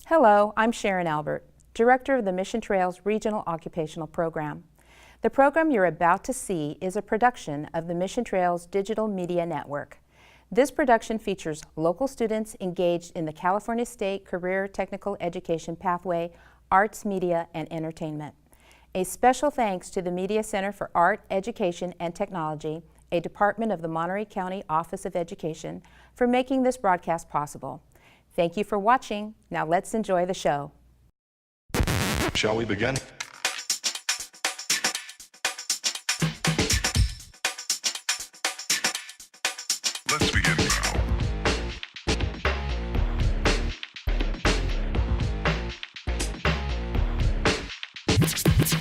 Hello, I'm Sharon Albert, Director of the Mission Trails Regional Occupational Program. The program you're about to see is a production of the Mission Trails Digital Media Network. This production features local students engaged in the California State Career Technical Education Pathway, Arts, Media, and Entertainment. A special thanks to the Media Center for Art, Education, and Technology, a department of the Monterey County Office of Education, for making this broadcast possible. Thank you for watching. Now let's enjoy the show. Shall we begin? Let's begin now. Let's begin now.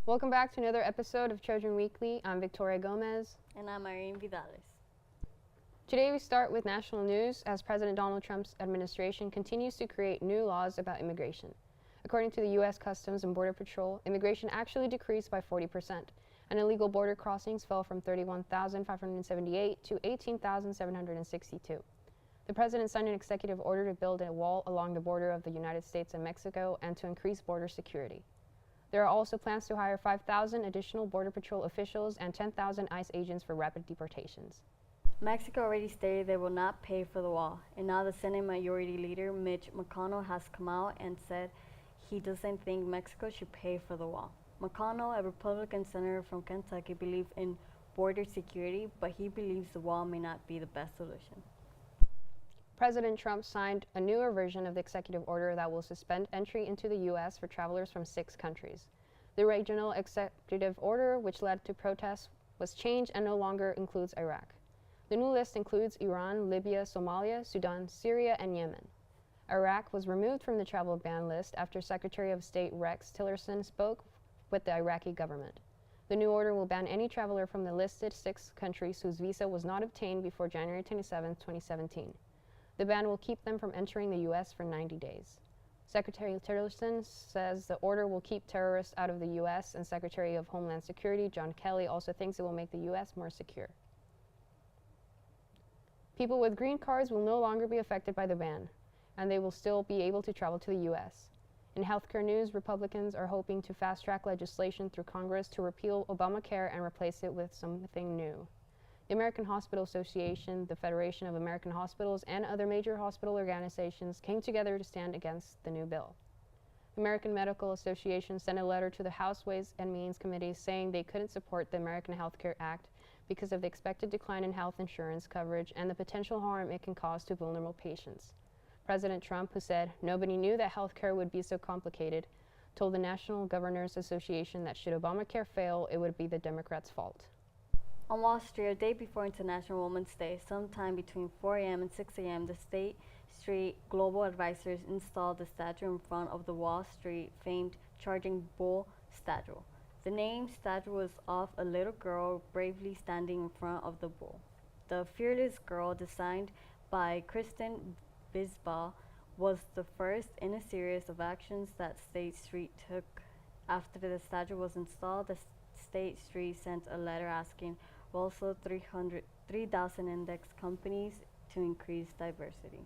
Welcome back to another episode of Trojan Weekly. I'm Victoria Gomez. And I'm Irene Vidales. Today we start with national news as President Donald Trump's administration continues to create new laws about immigration. According to the U.S. Customs and Border Patrol, immigration actually decreased by 40%, and illegal border crossings fell from 31,578 to 18,762. The president signed an executive order to build a wall along the border of the United States and Mexico and to increase border security. There are also plans to hire 5,000 additional Border Patrol officials and 10,000 ICE agents for rapid deportations. Mexico already stated they will not pay for the wall, and now the Senate Majority Leader Mitch McConnell has come out and said he doesn't think Mexico should pay for the wall. McConnell, a Republican senator from Kentucky, believes in border security, but he believes the wall may not be the best solution. President Trump signed a newer version of the executive order that will suspend entry into the U.S. for travelers from 6 countries. The regional executive order, which led to protests, was changed and no longer includes Iraq. The new list includes Iran, Libya, Somalia, Sudan, Syria, and Yemen. Iraq was removed from the travel ban list after Secretary of State Rex Tillerson spoke with the Iraqi government. The new order will ban any traveler from the listed 6 countries whose visa was not obtained before January 27, 2017. The ban will keep them from entering the U.S. for 90 days. Secretary Tillerson says the order will keep terrorists out of the U.S., and Secretary of Homeland Security John Kelly also thinks it will make the U.S. more secure. People with green cards will no longer be affected by the ban, and they will still be able to travel to the U.S. In healthcare news, Republicans are hoping to fast-track legislation through Congress to repeal Obamacare and replace it with something new. The American Hospital Association, the Federation of American Hospitals, and other major hospital organizations came together to stand against the new bill. The American Medical Association sent a letter to the House Ways and Means Committee saying they couldn't support the American Health Care Act because of the expected decline in health insurance coverage and the potential harm it can cause to vulnerable patients. President Trump, who said nobody knew that health care would be so complicated, told the National Governors Association that should Obamacare fail, it would be the Democrats' fault. On Wall Street, a day before International Women's Day, sometime between 4 a.m. and 6 a.m., the State Street Global Advisors installed the statue in front of the Wall Street famed charging bull statue. The name statue was of a little girl bravely standing in front of the bull. The fearless girl, designed by Kristen Bisbal, was the first in a series of actions that State Street took. After the statue was installed, the State Street sent a letter asking also 3,000 index companies to increase diversity.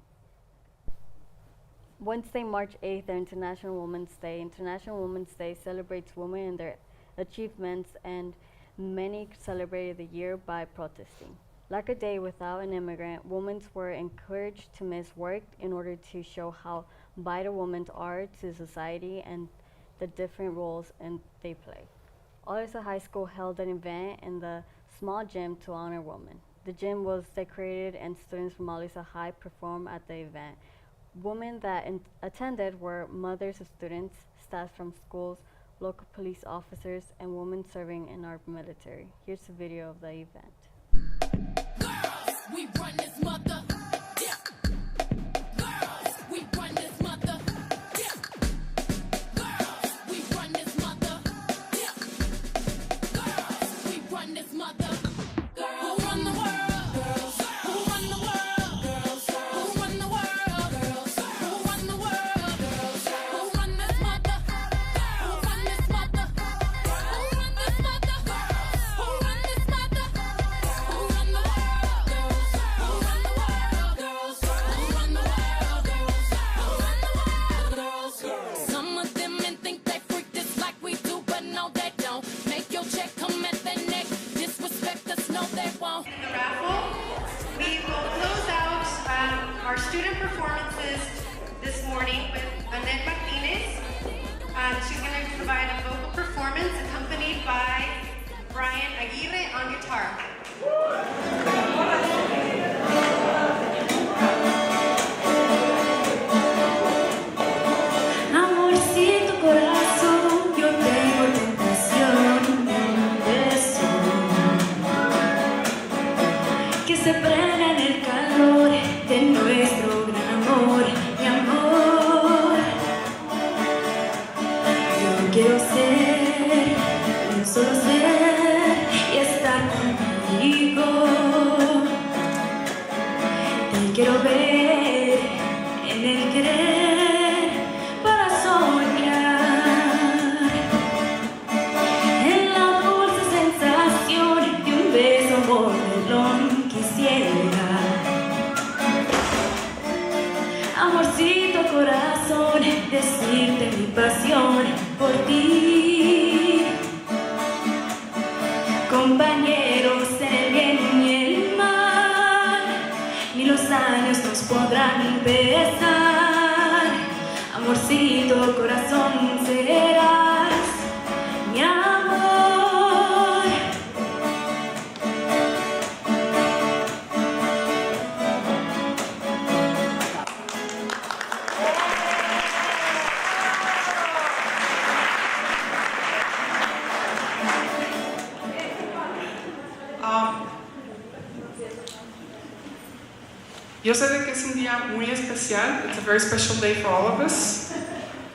Wednesday, March 8th, International Women's Day. International Women's Day celebrates women and their achievements, and many celebrated the year by protesting. Like a day without an immigrant, women were encouraged to miss work in order to show how vital women are to society and the different roles they play. Alisal High School held an event in the small gym to honor women. The gym was decorated and students from Alisal High performed at the event. Women that attended were mothers of students, staff from schools, local police officers, and women serving in our military. Here's a video of the event. Girls, we run this mother. Yeah. Girls, we run this mother. Yeah. Girls, we run this mother. Yeah. Girls, we run this mother. Girls, who run the world? Girls, who run the world? Girls, who run the world? Girls, who run the world? Girls, who run this mother? Who run this mother? Who run this mother? Who run this mother? Who run the world? Girls, who run the world? Girls, who run the world? Girls, who run the world? Girls. Some of them men think they freak this like we do, but no they don't. Make your check come at their neck. Disrespect us, no they won't. In the raffle, we will close out our student performances this morning with Annette Martinez. She's going to provide a vocal performance accompanied by Brian Aguirre on guitar. Amorcito corazón, yo tengo tentación de un beso que se prenda en el calor de nuestro gran amor, mi amor. Yo quiero ser, un solo ser y estar contigo. Te quiero ver en el querer para soñar en la dulce sensación de un beso mordelón quisiera. Amorcito corazón, decirte mi pasión por ti. Compañeros en el bien y el mal, ni los años nos podrán pesar. Amorcito corazón, serás mi amor. Yo sé de que es un día muy especial. It's a very special day for all of us,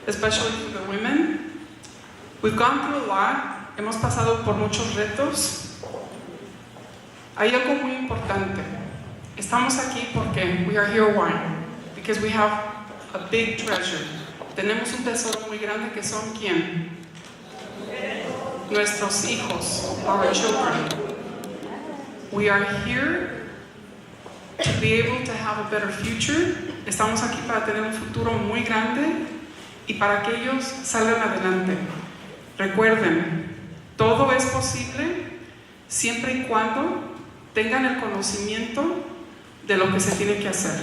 especially for the women. We've gone through a lot. Hemos pasado por muchos retos. Hay algo muy importante. Estamos aquí porque we are here why? Because we have a big treasure. Tenemos un tesoro muy grande que son ¿quién? Nuestros hijos, our children. We are here to be able to have a better future. Estamos aquí para tener un futuro muy grande y para que ellos salgan adelante. Recuerden, todo es posible siempre y cuando tengan el conocimiento de lo que se tiene que hacer.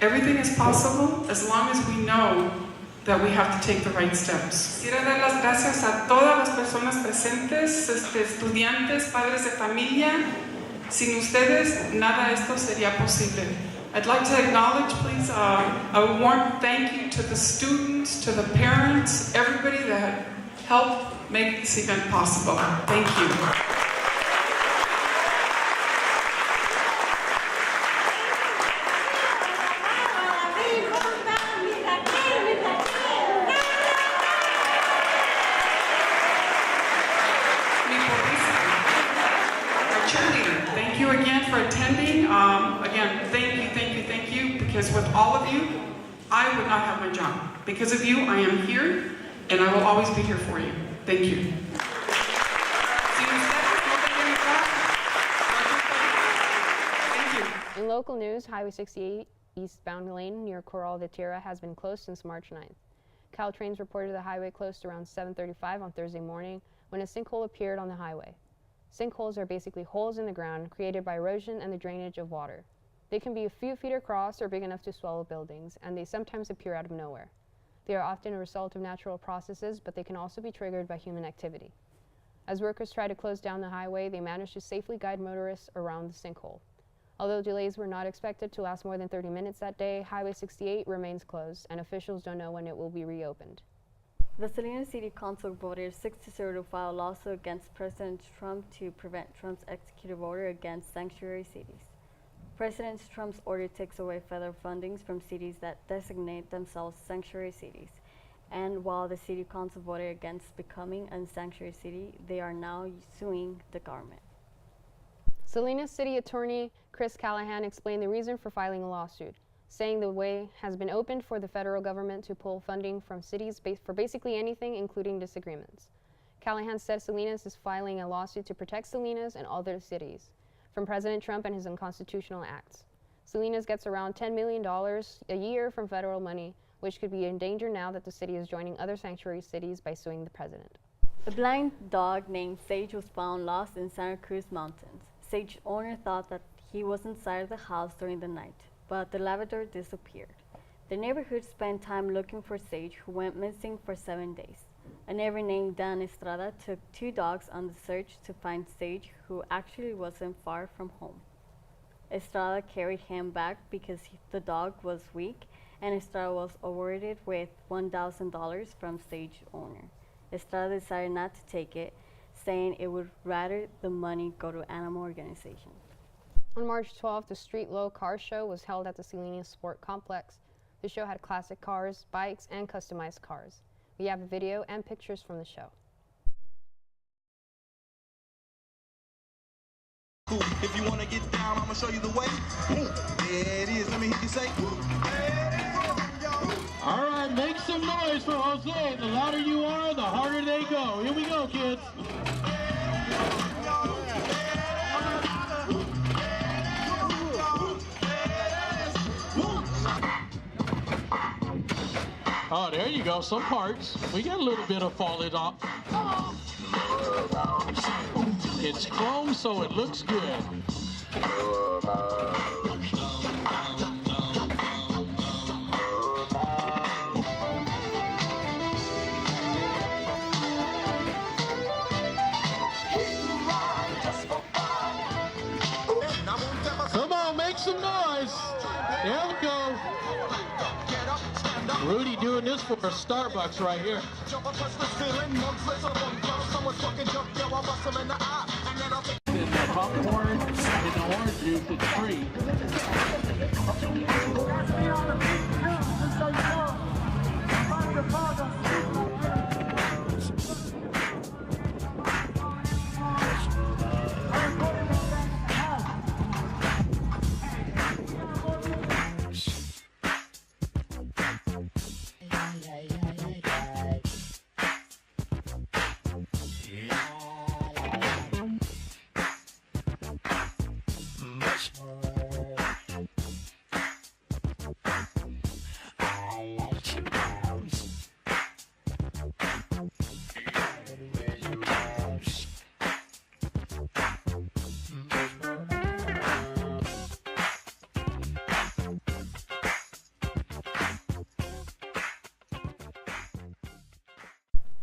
Everything is possible as long as we know that we have to take the right steps. Quiero dar las gracias a todas las personas presentes, estudiantes, padres de familia. Sin ustedes, nada de esto sería posible. I'd like to acknowledge, please, a warm thank you to the students, to the parents, everybody that helped make this event possible. Thank you. Thank you again for attending. Again, thank you, because with all of you, I would not have my job. Because of you, I am here, and I will always be here for you. Thank you. In local news, Highway 68 eastbound lane near Corral de Tierra has been closed since March 9th. Caltrains reported the highway closed around 7:35 on Thursday morning when a sinkhole appeared on the highway. Sinkholes are basically holes in the ground created by erosion and the drainage of water. They can be a few feet across or big enough to swallow buildings, and they sometimes appear out of nowhere. They are often a result of natural processes, but they can also be triggered by human activity. As workers try to close down the highway, they managed to safely guide motorists around the sinkhole. Although delays were not expected to last more than 30 minutes that day, Highway 68 remains closed, and officials don't know when it will be reopened. The Salinas City Council voted 6-0 to file a lawsuit against President Trump to prevent Trump's executive order against sanctuary cities. President Trump's order takes away federal fundings from cities that designate themselves sanctuary cities. And while the City Council voted against becoming a sanctuary city, they are now suing the government. Salinas City Attorney Chris Callahan explained the reason for filing a lawsuit, saying the way has been opened for the federal government to pull funding from cities for basically anything, including disagreements. Callahan said Salinas is filing a lawsuit to protect Salinas and other cities from President Trump and his unconstitutional acts. Salinas gets around $10 million a year from federal money, which could be in danger now that the city is joining other sanctuary cities by suing the president. A blind dog named Sage was found lost in Santa Cruz Mountains. Sage's owner thought that he was inside the house during the night, but the Labrador disappeared. The neighborhood spent time looking for Sage, who went missing for 7 days. A neighbor named Dan Estrada took 2 dogs on the search to find Sage, who actually wasn't far from home. Estrada carried him back because the dog was weak, and Estrada was awarded with $1,000 from Sage's owner. Estrada decided not to take it, saying it would rather the money go to animal organizations. On March 12th, the Street Low Car Show was held at the Salinas Sport Complex. The show had classic cars, bikes, and customized cars. We have a video and pictures from the show. If you want to get down, I'm going to show you the way. There it is. Let me hear you say. All right, make some noise for Jose. The louder you are, the harder they go. Here we go, kids. Oh, there you go. Some parts. We got a little bit of falling off. It's chrome, so it looks good. Come on, make some noise. There we go. Rudy doing this for a Starbucks right here. The popcorn and the orange juice is free.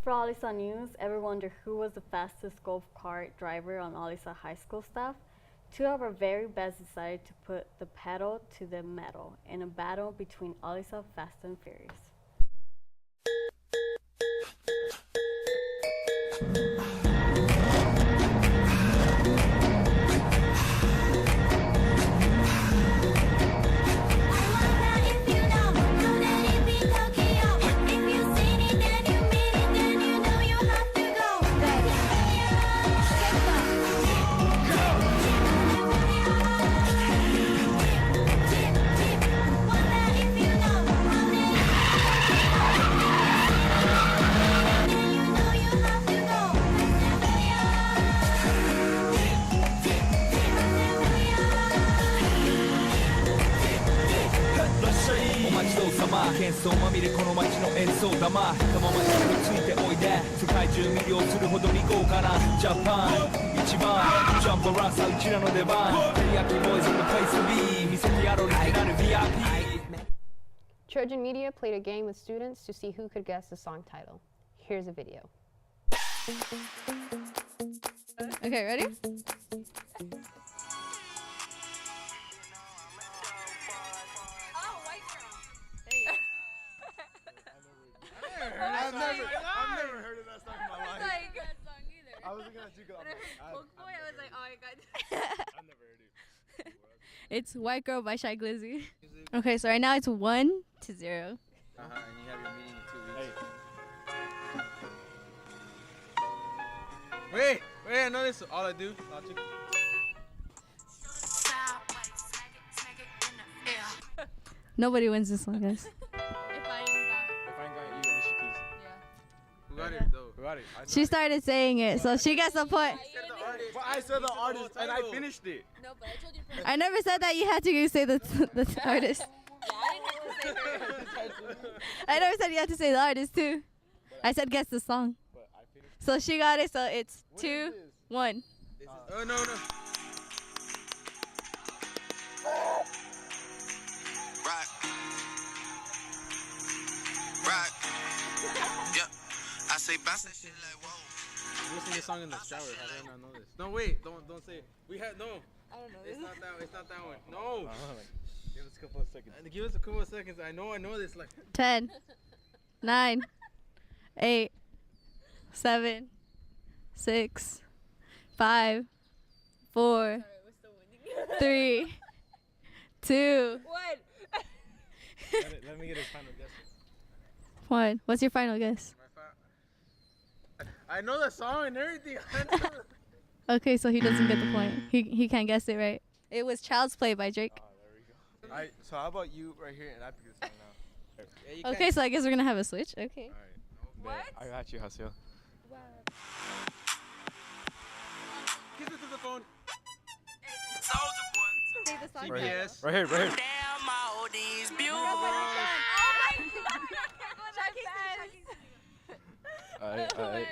For Alisal News, ever wonder who was the fastest golf cart driver on Alisal High School staff? 2 of our very best decided to put the pedal to the metal in a battle between Alisal Fast and Furious. Trojan Media played a game with students to see who could guess the song title. Here's a video. Okay, ready? I've never heard of that song in my life. I was looking at you go. I was like, oh my god. I've never heard it. It's White Girl by Shy Glizzy. Okay, so right now it's 1-0. And you have your meeting in 2 weeks. Wait, I know this. All I do. Nobody wins this one, guys. If I ain't got you, Mr. Keys. Who got it though? Who got it? She started saying it, so she gets a point. But I said the artist and I finished it. No, but I told you I never said that you had to say the artist. I never said you had to say the artist too. I said guess the song. So she got it, so it's 2-1. Oh no. Right. Yep. I say bounce that shit like whoa. You listen to this song in the shower. How do I not know this? No, wait. Don't say it. We had no. I don't know. It's not that one. No. Give us a couple of seconds. Give us a couple of seconds. I know this. Like 10, 9, 8, 7, 6, 5, 4, 3, 2, Let me get his final guess. 1. What's your final guess? I know the song and everything. Okay, so he doesn't get the point. He can't guess it right. It was Child's Play by Drake. Oh, there we go. Alright, so how about you right here and I pick this song now? Yeah, Okay, so I guess we're gonna have a switch. Okay. What? I got you, Hasio. Kiss it to the phone. Say the song. CBS. Right here. Damn all these Alright.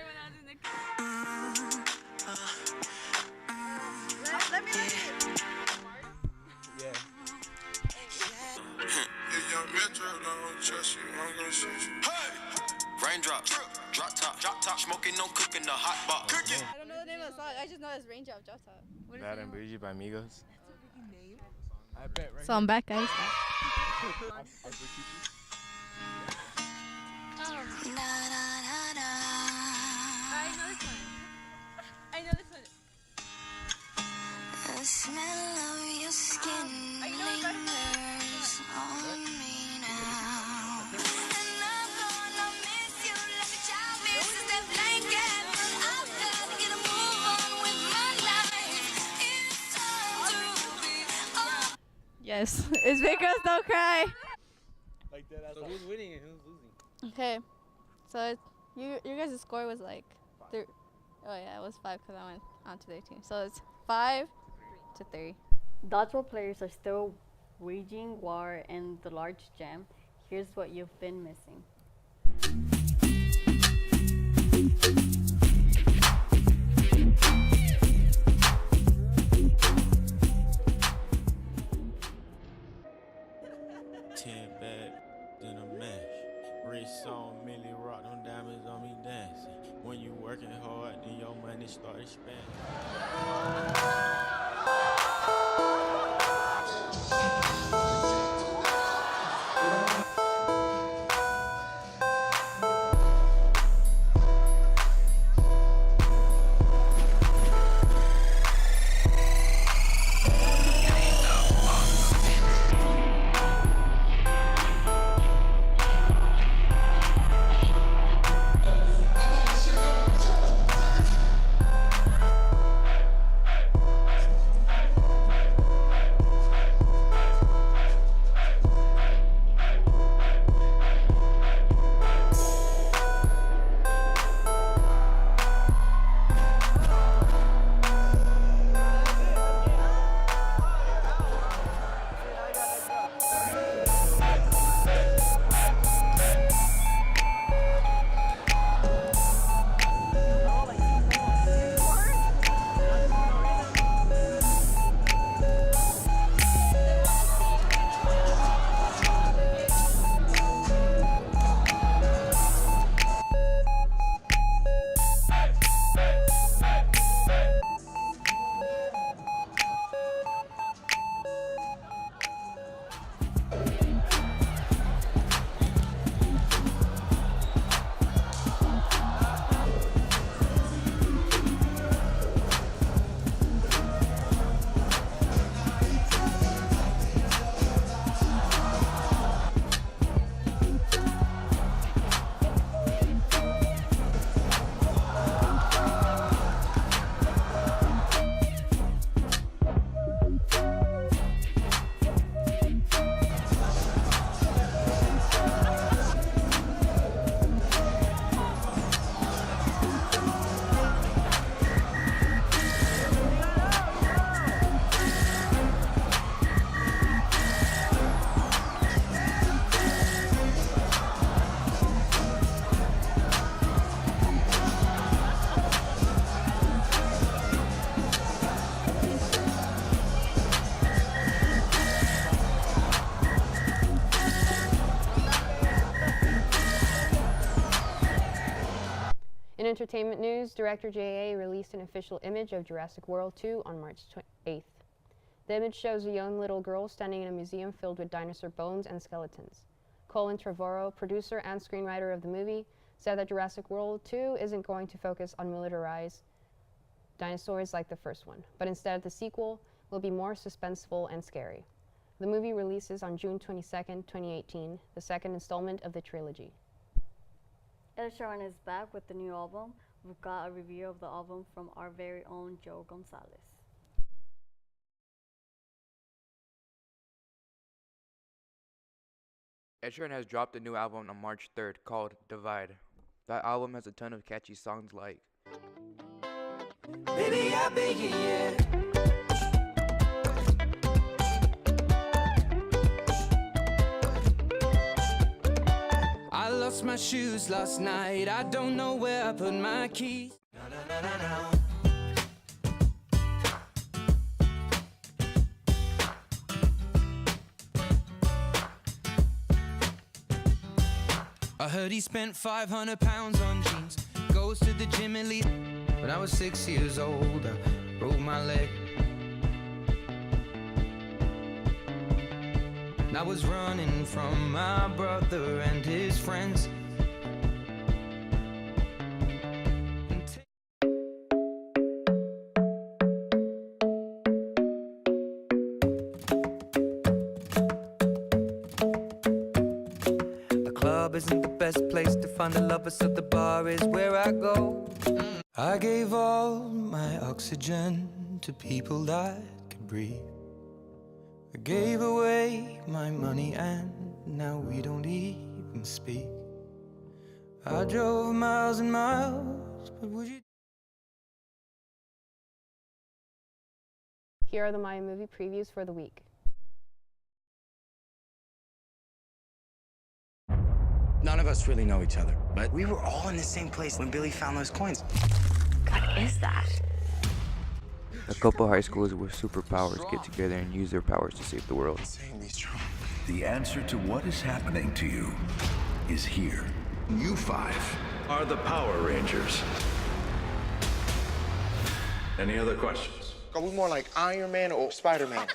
Let me Yeah. Raindrops, drop top, smoking, no cooking, the hot box. I don't know the name of the song. I just know it's Raindrop Drop Top. Bad and Bougie by Migos. I bet right So I'm back, guys. I know this one. The smell of your skin lingers on me now. And I'm gonna miss you like a child misses their blanket. I've gotta get a move on with my life. It's time to be on. Yes. It's Big Girls Don't Cry. Like that. So who's winning and who's losing? Okay. So your guys' score was like 3. Oh yeah, it was 5 because I went on to their team. So it's 5-3. Dodgeball players are still waging war in the large jam. Here's what you've been missing. In a mash. Wrist on Millie rock, them diamonds on me dancing. When you working hard, then your money start expanding. entertainment news, director J.A. released an official image of Jurassic World 2 on March 8th. The image shows a young little girl standing in a museum filled with dinosaur bones and skeletons. Colin Trevorrow, producer and screenwriter of the movie, said that Jurassic World 2 isn't going to focus on militarized dinosaurs like the first one, but instead the sequel will be more suspenseful and scary. The movie releases on June 22nd, 2018, the second installment of the trilogy. Ed Sheeran is back with the new album. We've got a review of the album from our very own Joe Gonzalez. Ed Sheeran has dropped a new album on March 3rd called Divide. That album has a ton of catchy songs like Baby, I beg you, yeah. I lost my shoes last night. I don't know where I put my keys. I heard he spent 500 pounds on jeans. Goes to the gym and leave. When I was 6 years old, I broke my leg. And I was running from my brother and his friends. The club isn't the best place to find a lover, so the bar is where I go. I gave all my oxygen to people that could breathe. I gave away my money and now we don't even speak. I drove miles and miles, but would you? Here are the Maya movie previews for the week. None of us really know each other, but we were all in the same place when Billy found those coins. What is that? a couple high schools with superpowers get together and use their powers to save the world. The answer to what is happening to you is here. You five are the Power Rangers. Any other questions? Are we more like Iron Man or Spider-Man?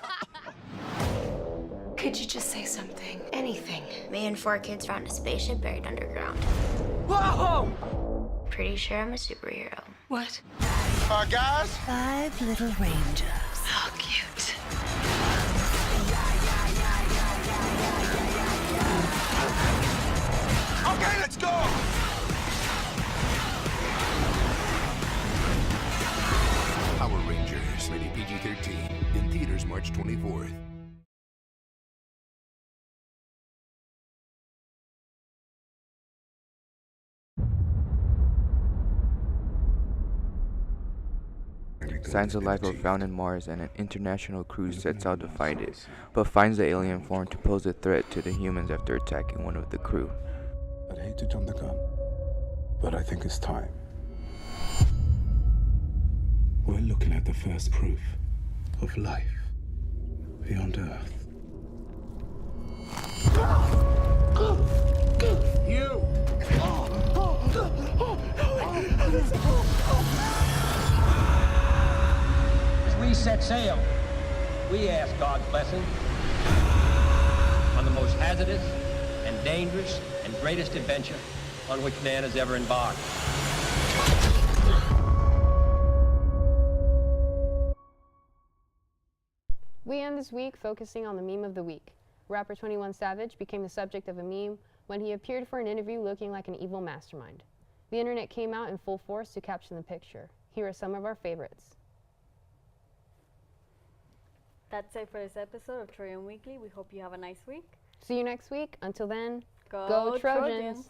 Could you just say something? Anything. Me and 4 kids found a spaceship buried underground. Whoa! Pretty sure I'm a superhero. What? Guys? 5 little rangers. How cute. Okay, let's go! Power Rangers, rated PG-13, in theaters March 24th. Signs of life are found in Mars, and an international crew sets out to find it, but finds the alien form to pose a threat to the humans after attacking one of the crew. I'd hate to jump the gun, but I think it's time. We're looking at the first proof of life beyond Earth. You! As we set sail, we ask God's blessing on the most hazardous and dangerous and greatest adventure on which man has ever embarked. We end this week focusing on the meme of the week. Rapper 21 Savage became the subject of a meme when he appeared for an interview looking like an evil mastermind. The internet came out in full force to caption the picture. Here are some of our favorites. That's it for this episode of Trojan Weekly. We hope you have a nice week. See you next week. Until then, Go Trojans.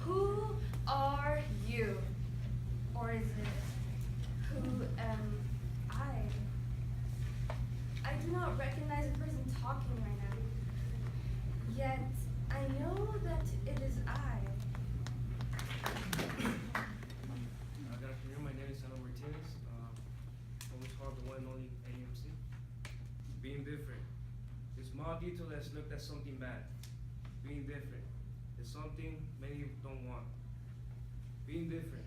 Who are you? Or is it Yet I know that it is I. Good afternoon, my name is Alisal Martinez. Always called the one and only AMC. Being different. The small detail that's looked at something bad. Being different is something many don't want. Being different.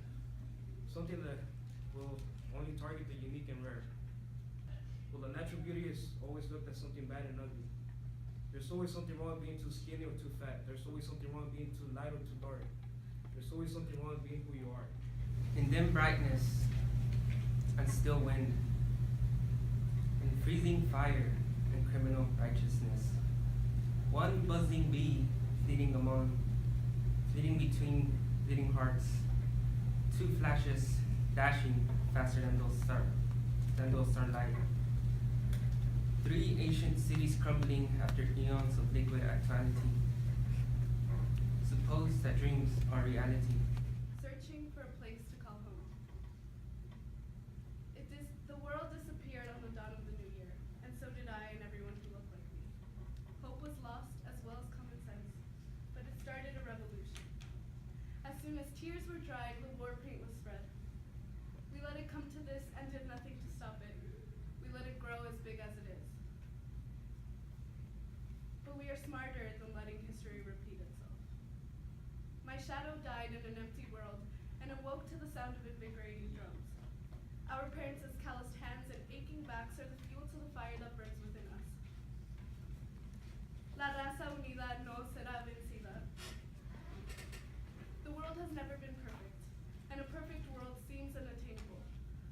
Something that will only target the unique and rare. Well, the natural beauty is always looked at something bad and ugly. There's always something wrong with being too skinny or too fat. There's always something wrong with being too light or too dark. There's always something wrong with being who you are. In dim brightness and still wind, in freezing fire and criminal righteousness, one buzzing bee fleeting between beating hearts, two flashes dashing faster than those starlight. Three ancient cities crumbling after eons of liquid actuality. Suppose that dreams are reality. Searching for a place to call home. The world disappeared on the dawn of the new year, and so did I and everyone who looked like me. Hope was lost as well as common sense, but it started a revolution. As soon as tears were dried, the war paint was spread. We let it come to this and did nothing to stop it. We let it grow as big as it is. But we are smarter than letting history repeat itself. My shadow died in an empty world and awoke to the sound of invigorating drums. Our parents' calloused hands and aching backs are the fuel to the fire that burns within us. La raza unida no será vencida. The world has never been perfect, and a perfect world seems unattainable.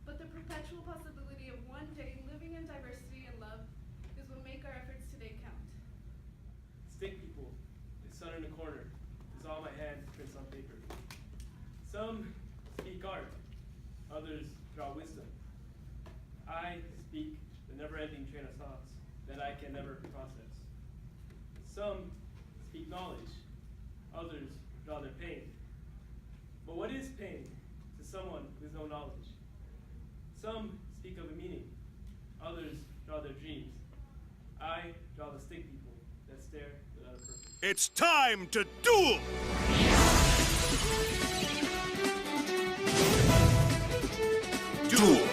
But the perpetual possibility of one day living in diversity and love is what make our efforts today count. Stick people, the sun in the corner, is all my hand prints on paper. Some speak art, others draw wisdom. I speak the never-ending train of thoughts that I can never process. Some speak knowledge, others draw their pain. But what is pain to someone with no knowledge? Some speak of a meaning, others draw their dreams. I draw the stick people that stare without a purpose. It's time to duel! Duel.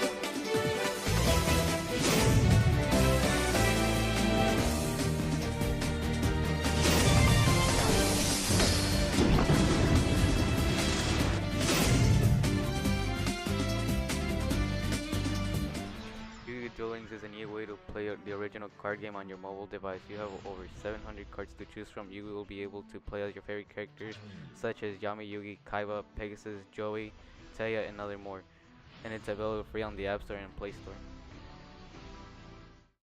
Duelings is a new way to play the original card game on your mobile device. You have over 700 cards to choose from. You will be able to play as your favorite characters such as Yami, Yugi, Kaiba, Pegasus, Joey, Taya, and other more. And it's available free on the App Store and Play Store.